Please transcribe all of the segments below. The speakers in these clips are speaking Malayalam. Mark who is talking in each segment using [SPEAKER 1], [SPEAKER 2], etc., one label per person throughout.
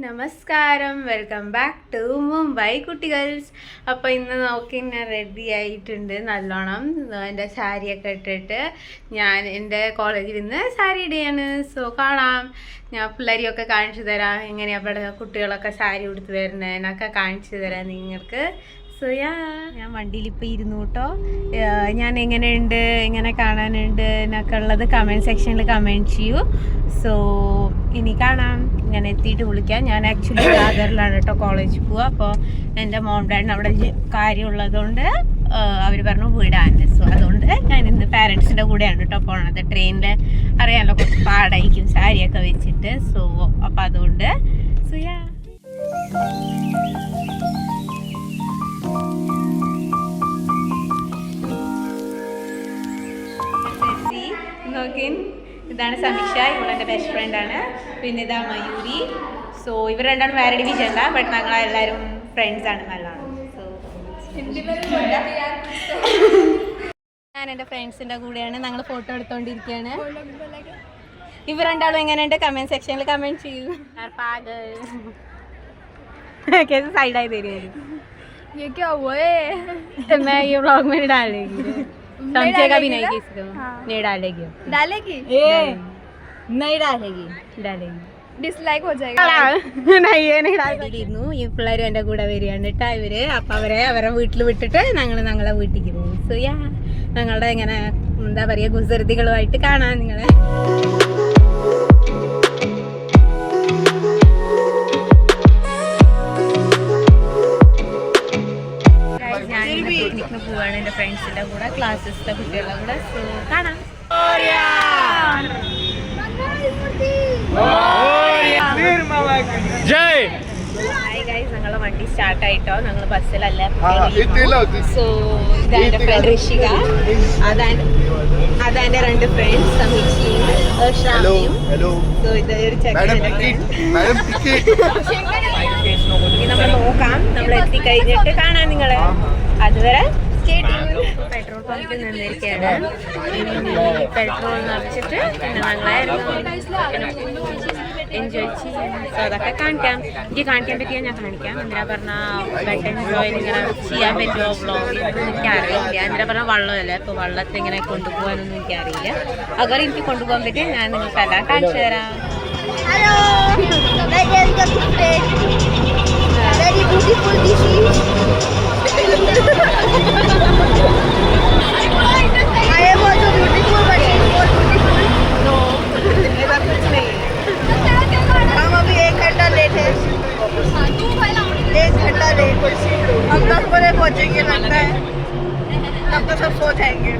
[SPEAKER 1] നമസ്കാരം, വെൽക്കം ബാക്ക് ടു മുംബൈ കുട്ടികൾസ്. അപ്പോൾ ഇന്ന് നോക്കി ഞാൻ റെഡി ആയിട്ടുണ്ട് നല്ലോണം. എൻ്റെ സാരിയൊക്കെ ഇട്ടിട്ട് ഞാൻ എൻ്റെ കോളേജിൽ നിന്ന് സാരി ഇടുകയാണ്. സോ കാണാം, ഞാൻ പിള്ളേരെയൊക്കെ കാണിച്ചു തരാം എങ്ങനെയാണ് ഇവിടെ കുട്ടികളൊക്കെ സാരി ഉടുത്ത് വരുന്നത് എന്നൊക്കെ കാണിച്ചു തരാം നിങ്ങൾക്ക്. സോ ഞാൻ വണ്ടിയിൽ ഇപ്പോൾ ഇരുന്നു കേട്ടോ. ഞാൻ എങ്ങനെയുണ്ട്, എങ്ങനെ കാണാനുണ്ട് എന്നൊക്കെ ഉള്ളത് കമൻറ്റ് സെക്ഷനിൽ കമൻറ്റ് ചെയ്യൂ. സോ ഇനി കാണാം, ഞാൻ എത്തിയിട്ട് വിളിക്കാം. ഞാൻ ആക്ച്വലി ദാദറിലാണ് കേട്ടോ കോളേജിൽ പോവുക. അപ്പോൾ എൻ്റെ മോം ഡാഡിന് അവിടെ കാര്യമുള്ളതുകൊണ്ട് അവർ പറഞ്ഞു വിടാൻ. സോ അതുകൊണ്ട് ഞാൻ ഇന്ന് പാരൻസിൻ്റെ കൂടെയാണ് കേട്ടോ പോണത്. ട്രെയിനിൽ അറിയാമല്ലോ കുറച്ച് പാടായിരിക്കും സാരിയൊക്കെ വെച്ചിട്ട്. സോ അപ്പോൾ അതുകൊണ്ട് നോക്കിൻ, ഇതാണ് സമീക്ഷ, ഇവളെൻ്റെ ബെസ്റ്റ് ഫ്രണ്ടാണ്. പിന്നെ ഇതാ മയൂരി. സോ ഇവർ രണ്ടാണ് വേറെ ഡിവിഷനല്ല, ബട്ട് ഞങ്ങളെല്ലാവരും ഫ്രണ്ട്സാണ് നല്ലതാണ്. സോ ഞാൻ എൻ്റെ ഫ്രണ്ട്സിൻ്റെ കൂടെയാണ്, ഞങ്ങൾ ഫോട്ടോ എടുത്തോണ്ടിരിക്കുകയാണ്. ഇവർ രണ്ടാളും എങ്ങനെയുണ്ട് കമൻറ്റ് സെക്ഷനിൽ കമൻറ്റ് ചെയ്യൂ. സൈഡായി തരുമായിരുന്നു. मैं ये व्लॉग में डालेगी, संशय का भी नहीं किसी नहीं डालेगी. डालेगी नहीं डालेगी ഡിസ്ലൈക്ക് हो जाएगा. ഈ പിള്ളേരും എൻ്റെ കൂടെ വരികയാണ് കേട്ടോ. ഇവര് അപ്പം അവരെ വീട്ടിൽ വിട്ടിട്ട് ഞങ്ങളെ വീട്ടിലേക്ക് പോകും. സോ ഞങ്ങളുടെ ഇങ്ങനെ എന്താ പറയുക കുസൃതികളുമായിട്ട് കാണാൻ നിങ്ങളെ. പിക്നിക്കിന് പോവാണ് എൻ്റെ ഫ്രണ്ട്സിൻ്റെ കൂടെ, ക്ലാസ്സിലെ കുട്ടികളുടെ കൂടെ. സോ കാണാം. ഹായ് ഗൈസ്, ഞങ്ങളെ വണ്ടി സ്റ്റാർട്ടായിട്ടോ. ഞങ്ങൾ ബസ്സിലല്ല. സോ ഇതാണ് എൻ്റെ ഫ്രണ്ട് ഋഷിക, അതെൻ്റെ രണ്ട് ഫ്രണ്ട്സ് സമീക്ഷയും ശ്രാവണിയും. സോ ഇത് ഒരു ചെക്കൻ്റെ നമ്മൾ നോക്കാം, നമ്മൾ എത്തിക്കഴിഞ്ഞിട്ട് കാണാം നിങ്ങളെ. അതുവരെ പെട്രോൾ പമ്പിൽ നിന്നിരിക്കുകയാണ്. പെട്രോൾ നിറച്ചിട്ട് പിന്നെ ഞങ്ങളെ എൻജോയ് ചെയ്യാം. സോ അതൊക്കെ കാണിക്കാം. എനിക്ക് കാണിക്കാൻ പറ്റിയാൽ ഞാൻ കാണിക്കാം. എന്തിനാ പറഞ്ഞാൽ വെട്ട് എൻജോയ് ഇങ്ങനെ ചെയ്യാൻ പറ്റുമോ വ്ളോഗിൽ എനിക്കറിയില്ല. എന്തിനാ പറഞ്ഞാൽ വള്ളമല്ലേ, അപ്പോൾ വള്ളത്തിൽ ഇങ്ങനെ കൊണ്ടുപോകാനൊന്നും എനിക്കറിയില്ല. അगर എനിക്ക് കൊണ്ടുപോകാൻ പറ്റിയാൽ ഞാൻ നിങ്ങൾക്ക് എല്ലാം കാണിച്ചു തരാം.
[SPEAKER 2] हम 10 बजे पहुंचेंगे लगता है, तब तो सब सो जाएंगे.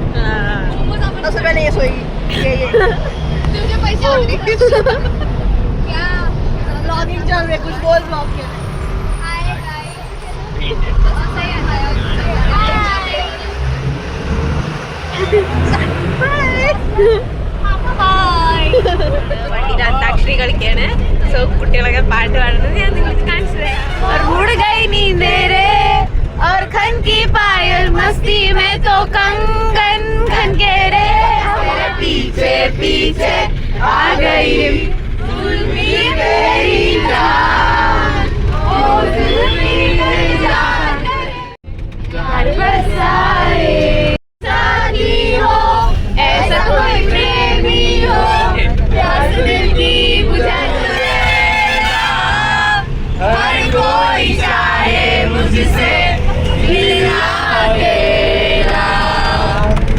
[SPEAKER 2] 10 रुपये नहीं सोएगी ये तुझे पैसे क्या ब्लॉगिंग चल रही है, कुछ बोल ब्लॉग के.
[SPEAKER 1] വണ്ടിയിൽ അന്താക്ഷരി കളിക്കാണ്. സോ കുട്ടികളൊക്കെ പാട്ട് പാടുന്നത് ഞാൻ നിങ്ങൾക്ക് കാണിച്ചു തരാം. और खन की पायल मस्ती में तो कंगन खन के रे पीछे पीछे आ गई मेरी जान, ओ मेरी जान बरसाए साथी हो, ऐसा कोई प्रेमी हो, प्यास दिल की बुझा हर कोई चाहे मुझसे मिलना तेरा,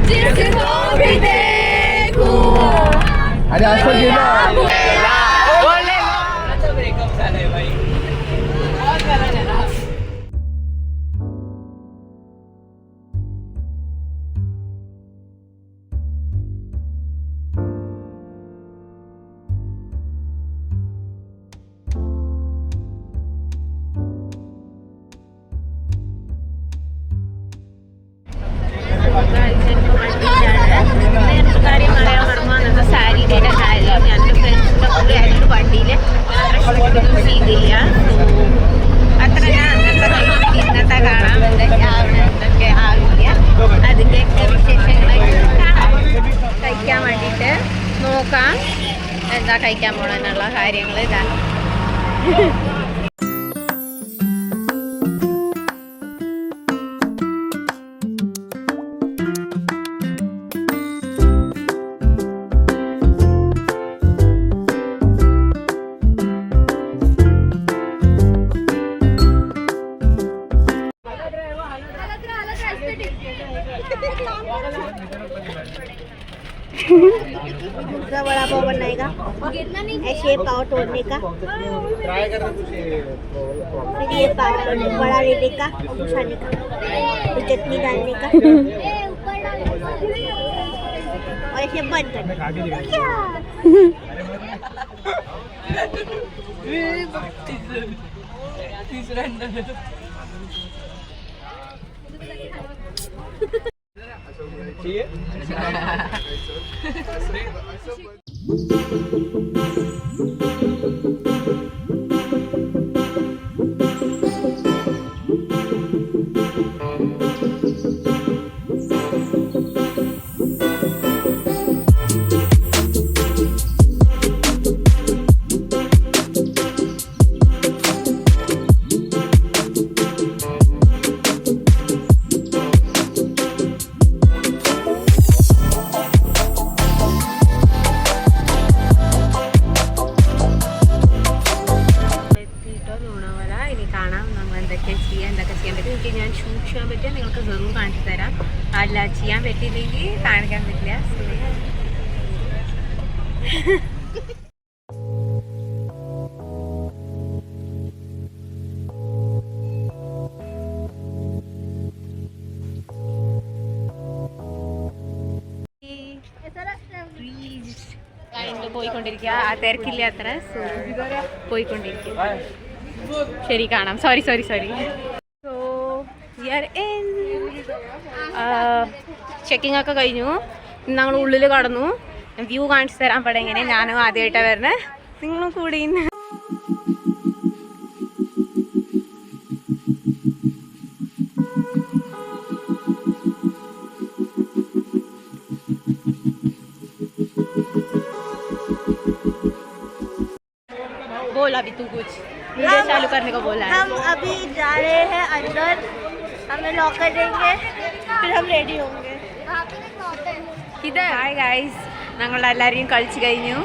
[SPEAKER 1] जिसको भी देखूं अरे आजकल ये ना बोले अच्छा ब्रेकअप झाला है भाई. और करायला ना കാര്യം പറയാൻ പറഞ്ഞു. അന്നത്തെ സാരിയുടെ കാര്യം ഞാൻ ഫ്രണ്ട്സിൻ്റെ കൂടെ ആയിരുന്നു വണ്ടിയിൽ. യാത്ര ചെയ്തില്ല. അത്ര ഞാൻ അന്നത്തെ ഇന്നത്തെ കാണാം എന്തൊക്കെ ആവില്ല. അതിൻ്റെയൊക്കെ വിശേഷങ്ങളായിട്ട് കാണാം. കഴിക്കാൻ വേണ്ടിയിട്ട് നോക്കാം എന്താ കഴിക്കാൻ പോകണമെന്നുള്ള കാര്യങ്ങൾ. ഇതാ
[SPEAKER 2] दूसरा बड़ा पाव बनाएगा, ऐसे पाव तोड़ने का, फिर ये पाव बड़ा लेने का और घुसाने का, फिर चटनी डालने का और ऐसे बंद करने का। ഞാൻ ഷൂട്ട് ചെയ്യാൻ പറ്റിയാൽ നിങ്ങൾക്ക് വെറും കാണിച്ചു തരാം, അല്ല ചെയ്യാൻ പറ്റിയില്ലെങ്കിൽ കാണിക്കാൻ പറ്റില്ല. പോയിക്കൊണ്ടിരിക്കുക, ആ തിരക്കില്ല അത്ര, പോയിക്കൊണ്ടിരിക്കുക. ശരി, കാണാം. സോറി. സോ ചെക്കിംഗ് ഒക്കെ കഴിഞ്ഞു. ഞങ്ങൾ ഉള്ളിൽ കടന്നു. വ്യൂ കാണിച്ചു തരാൻ പടം എങ്ങനെ. ഞാനും ആദ്യമായിട്ടാണ് വരുന്നത്, നിങ്ങളും കൂടി. बोल अभी तू कुछ वीडियो चालू करने को बोला है. हम अभी जा रहे हैं अंदर, हमें लॉकर देंगे, फिर हम रेडी होंगे. ഹായ് ഗൈസ്, ഞങ്ങളെല്ലാവരെയും കളിച്ച് കഴിഞ്ഞു.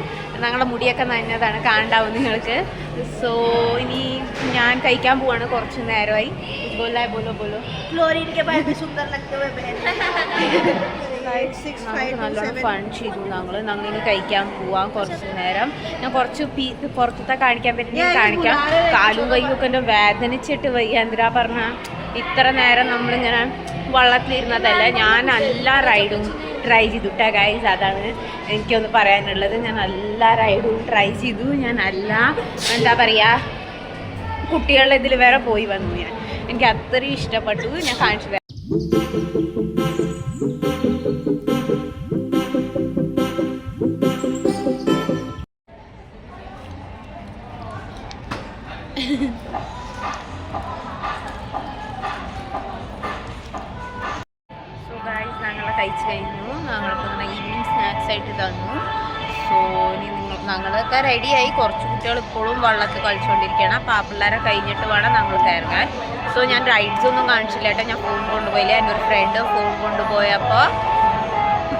[SPEAKER 2] ഞങ്ങളുടെ മുടിയൊക്കെ നനഞ്ഞതാണ്, കാണണ്ടാവും നിങ്ങൾക്ക്. സോ ഇനി ഞാൻ കഴിക്കാൻ പോവാണ്. കുറച്ച് നേരമായി. ബോലോ ക്ലോറിൻ के बाद भी सुंदर लगते हुए നല്ലോണം ഫൺ ചെയ്തു. ഞങ്ങൾ ഇനി കഴിക്കാൻ പോവാം കുറച്ച് നേരം. ഞാൻ കുറച്ച് പുറത്തത്തെ കാണിക്കാൻ പറ്റുന്ന കാണിക്കാം. കാലും കയ്യും ഒക്കെ എൻ്റെ വേദനിച്ചിട്ട് വയ്യ. എന്തിനാ പറഞ്ഞ ഇത്ര നേരം നമ്മളിങ്ങനെ വള്ളത്തിലിരുന്നതല്ല. ഞാൻ എല്ലാ റൈഡും ട്രൈ ചെയ്തുട്ടാ ഗൈസ്. അതാണ് എനിക്കൊന്ന് പറയാനുള്ളത്. ഞാൻ എല്ലാ റൈഡും ട്രൈ ചെയ്തു. ഞാൻ എല്ലാ എന്താ പറയുക കുട്ടികളുടെ ഇതിൽ വരെ പോയി വന്നു. എനിക്ക് അത്രയും ഇഷ്ടപ്പെട്ടു. ഞാൻ കാണിച്ചു തരാം. കഴിച്ചു കഴിഞ്ഞു. ഞങ്ങൾക്ക് ഈവനിങ് സ്നാക്സ് ആയിട്ട് തന്നു. സോ ഇനി ഞങ്ങളൊക്കെ റെഡിയായി. കുറച്ച് കുട്ടികൾ ഇപ്പോഴും വള്ളത്തിൽ കളിച്ചുകൊണ്ടിരിക്കുകയാണ്. അപ്പോൾ ആ പിള്ളേരെ കഴിഞ്ഞിട്ട് വേണം ഞങ്ങൾ കയറാൻ. സോ ഞാൻ റൈഡ്സ് ഒന്നും കാണിച്ചില്ല കേട്ടോ. ഞാൻ ഫോൺ കൊണ്ടുപോയില്ല. എൻ്റെ ഒരു ഫ്രണ്ട് ഫോൺ കൊണ്ടുപോയപ്പോൾ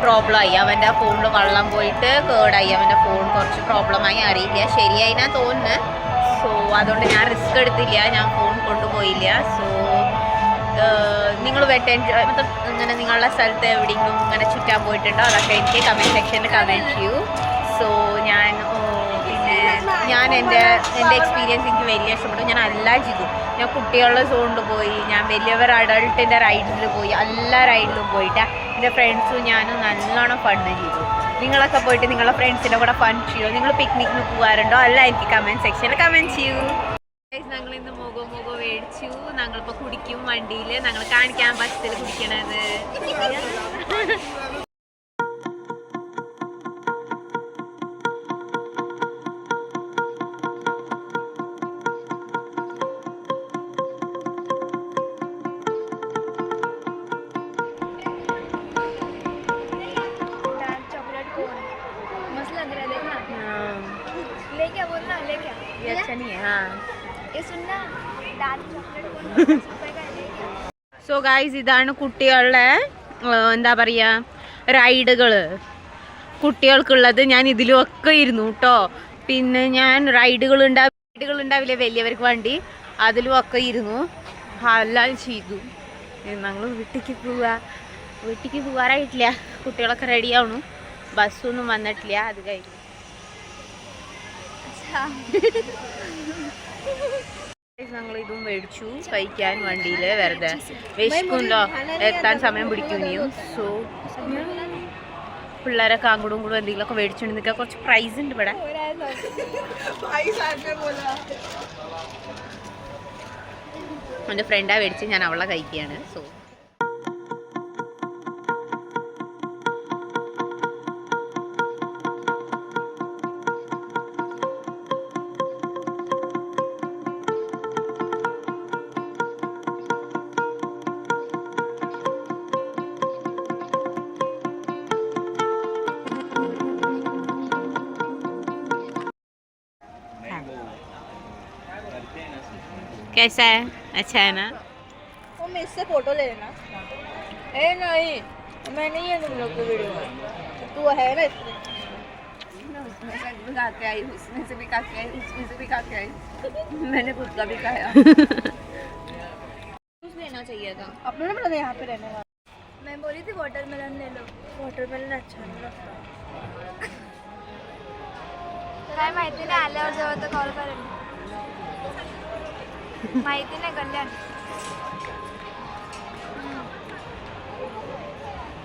[SPEAKER 2] പ്രോബ്ലമായി. അവൻ്റെ ഫോണിൽ വെള്ളം പോയിട്ട് കേടായി. അവൻ്റെ ഫോൺ കുറച്ച് പ്രോബ്ലമായി, അറിയില്ല. ശരിയായി ഞാൻ തോന്നുന്നു. സോ അതുകൊണ്ട് ഞാൻ റിസ്ക് എടുത്തില്ല, ഞാൻ ഫോൺ കൊണ്ടുപോയില്ല. സോ നിങ്ങൾ വെട്ട് എൻജോയ് ഇങ്ങനെ നിങ്ങളുടെ സ്ഥലത്ത് എവിടെയെങ്കിലും ഇങ്ങനെ ചുറ്റാൻ പോയിട്ടുണ്ടോ? അതൊക്കെ എനിക്ക് കമൻറ്റ് സെക്ഷനിൽ കമൻറ്റ് ചെയ്യൂ. സോ ഞാൻ എൻ്റെ എക്സ്പീരിയൻസ് എനിക്ക് വലിയ ഇഷ്ടപ്പെട്ടു. ഞാൻ എല്ലാം ചെയ്തു. ഞാൻ കുട്ടികളുടെ സോണിൽ പോയി, ഞാൻ വലിയവർ അഡൾട്ടിൻ്റെ റൈഡിൽ പോയി, എല്ലാ റൈഡിലും പോയിട്ട് എൻ്റെ ഫ്രണ്ട്സും ഞാനും നല്ലോണം ഫണ്ട് ചെയ്തു. നിങ്ങളൊക്കെ പോയിട്ട് നിങ്ങളുടെ ഫ്രണ്ട്സിൻ്റെ കൂടെ ഫണ്ട് ചെയ്യോ? നിങ്ങൾ പിക്നിക്കിന് പോകാറുണ്ടോ? അല്ല എനിക്ക് കമൻറ്റ് സെക്ഷനിൽ കമൻറ്റ് ചെയ്യൂ. ഞങ്ങൾ ഇന്ന് മുഖോ മേടിച്ചു. ഞങ്ങളിപ്പോൾ കുടിക്കും വണ്ടിയിൽ. ഞങ്ങൾ കാണിക്കാൻ ബസ്സിൽ കുടിക്കണത്.
[SPEAKER 1] ये अच्छा नहीं है. हाँ.
[SPEAKER 2] ये सुनना डार्क चॉकलेट
[SPEAKER 1] സോ ഗായ്സ്, ഇതാണ് കുട്ടികളുടെ എന്താ പറയുക റൈഡുകൾ. കുട്ടികൾക്കുള്ളത് ഞാൻ ഇതിലൊക്കെ ഇരുന്നു കേട്ടോ. പിന്നെ ഞാൻ റൈഡുകൾ ഉണ്ടാവില്ലേ വലിയവർക്ക് വേണ്ടി, അതിലും ഒക്കെ ഇരുന്നു. എല്ലാം ചെയ്തു. ഞങ്ങൾ വീട്ടിലേക്ക് പോകാറായിട്ടില്ല. കുട്ടികളൊക്കെ റെഡി ആവണു. ബസ്സൊന്നും വന്നിട്ടില്ല. അത് കഴിഞ്ഞു ഞങ്ങൾ ഇതും മേടിച്ചു കഴിക്കാൻ വണ്ടിയിൽ. വെറുതെ വിശക്കുണ്ടോ, എത്താൻ സമയം പിടിക്കും ഇനിയും. സോ പിള്ളേരൊക്കെ അങ്ങോട്ടും കൂടെ എന്തെങ്കിലുമൊക്കെ മേടിച്ചുകൊണ്ട് നിൽക്കുക. കുറച്ച് പ്രൈസ് ഉണ്ട് ഇവിടെ. എൻ്റെ ഫ്രണ്ടാ മേടിച്ച്, ഞാൻ അവളെ കഴിക്കുകയാണ്. സോ कैसा है? अच्छा है ना?
[SPEAKER 2] वो मेरे से फोटो ले लेना. ए नहीं, मैं नहीं है तुम लोग की वीडियो में. तू है ना इसमें. उसमें से भी खा के आई, उसमें से भी खा के आई, उसमें से भी खा के आई. मैंने खुद का भी खाया. जूस लेना चाहिए था. अपने ने बोला यहाँ पे रहने वाला. मैं बोली थी वाटरमेलन ले लो. वाटरमेलन अच्छा नहीं लगता. काय माहिती नाही, आल्यावर जेव्हा तर कॉल करेन. माहिती नाही कल्याण.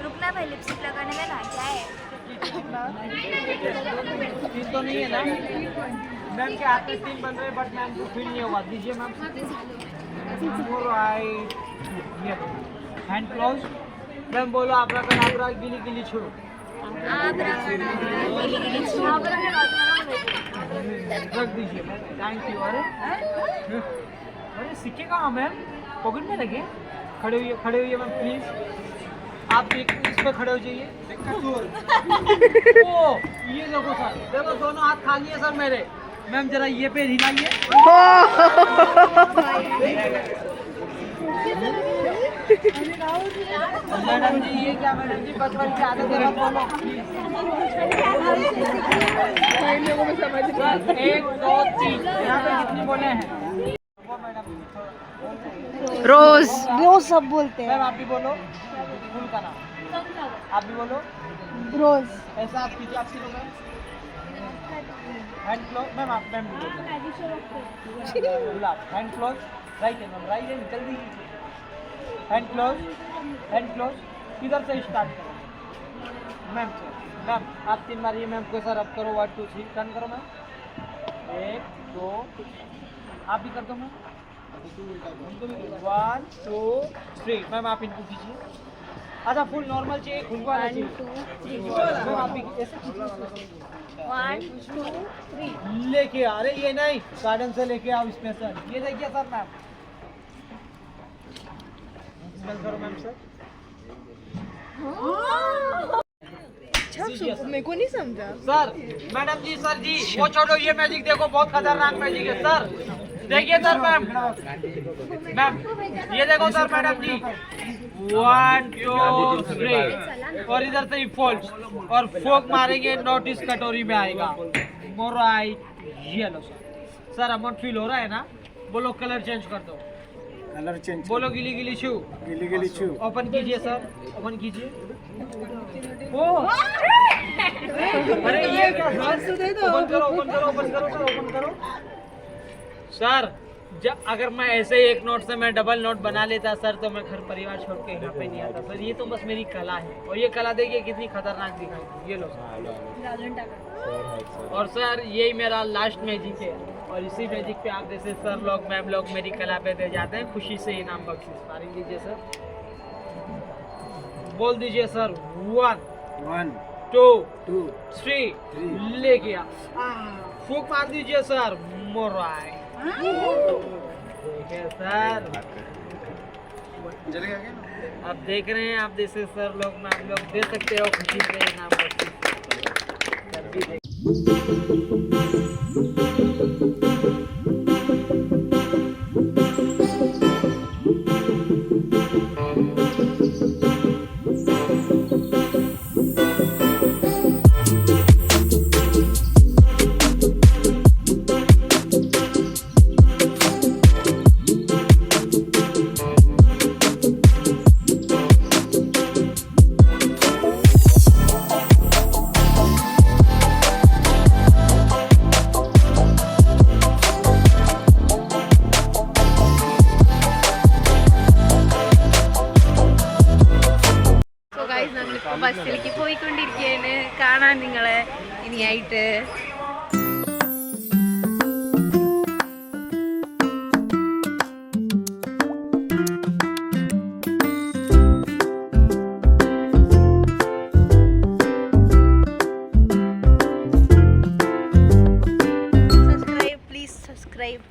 [SPEAKER 2] रुकना भाई, लिपस्टिक लगाने में ना क्या है.
[SPEAKER 3] तो नहीं है ना मैम के हाथ में स्टीम बन रहे, बट मैम को फील नहीं होगा. दीजिए ma'am. Right, hand close. Ma'am बोलो आप रखना गिली गिली छू. रख दीजिए. Thank you. अरे सिक्के कहाँ मैम? पॉकेट में लगे. खड़े हुए मैम प्लीज. आप एक इस पे खड़े हो जाइए. ओ ये देखो सर, देखो दोनों हाथ खाली है सर मेरे. मैम जरा ये पे हिलाइए. मैडम जी ये क्या मैडम जी, बचपन की आदत है. एक दो तीन, यहाँ पे कितनी बोले हैं?
[SPEAKER 1] रोज
[SPEAKER 2] रोज सब बोलते हैं.
[SPEAKER 3] मैम आप भी बोलो फूल का नाम. आप भी बोलो
[SPEAKER 2] रोज.
[SPEAKER 3] ऐसा आप कीजिए. आप सिलो मैम. Hand close. मैम आप मैम गुलाब. Hand close. राइट है मैम, राइट है. जल्दी हैंड क्लोज. Hand close. किधर से स्टार्ट करो मैम? मैम आप 3 बार ये मैम को सर अब करो. 1 2 3 टर्न करो मैम. 1 2 आप भी कर दो मैम. 1 2 3 मैम आप इनको कीजिए. अच्छा फुल नॉर्मल चाहिए, खुलवा चाहिए. मैम आप भी ऐसे 1 2 3 लेके आ रहे. ये नहीं, गार्डन से लेके आओ स्पेशल. ये देखिए सर मैम. स्मेल करो मैम सर.
[SPEAKER 2] मेरे को नहीं समझा
[SPEAKER 3] सर. मैडम जी, सर जी वो छोड़ो, ये मैजिक देखो, बहुत खतरनाक मैजिक है सर. देखिए सर मैम. मैम ये देखो सर मैडम जी. 1 2 3 और इधर से ही फोल्ड और फोक मारेंगे. नोटिस कटोरी में आएगा. मोराइट yellow sir. Sir amount feel हो रहा है ना? बोलो कलर चेंज कर दो.
[SPEAKER 4] Colour change.
[SPEAKER 3] बोलो गिली गिली छू.
[SPEAKER 4] गिली गिली छू.
[SPEAKER 3] ओपन कीजिए सर. ओपन कीजिए. ओ अरे ये क्या सर? ओपन करो ओपन करो ओपन करो सर. ओपन करो सर. अगर मैं ऐसे ही एक नोट से मैं डबल नोट बना लेता सर, तो मैं घर परिवार छोड़ के यहाँ पे नहीं आता सर. ये तो बस मेरी कला है, और ये कला देखिए कितनी खतरनाक दिखाई. ये लो सर. और सर यही मेरा लास्ट मैजिक है, और इसी मैजिक पे आप जैसे सर लोग मैम लोग मेरी कला पे दे जाते हैं. खुशी से इनाम बख्शिश मारी लीजिए सर. बोल दीजिए सर. 1 2 3 लेके आ. फूक मार दीजिए सर. मोराई देखिए सर. आप देख रहे हैं, आप जैसे सर लोग मैम लोग दे सकते हो खुशी से इनाम बख्शिश.
[SPEAKER 1] കാണാം നിങ്ങളെ ഇനിയായിട്ട്.
[SPEAKER 2] Subscribe, please subscribe.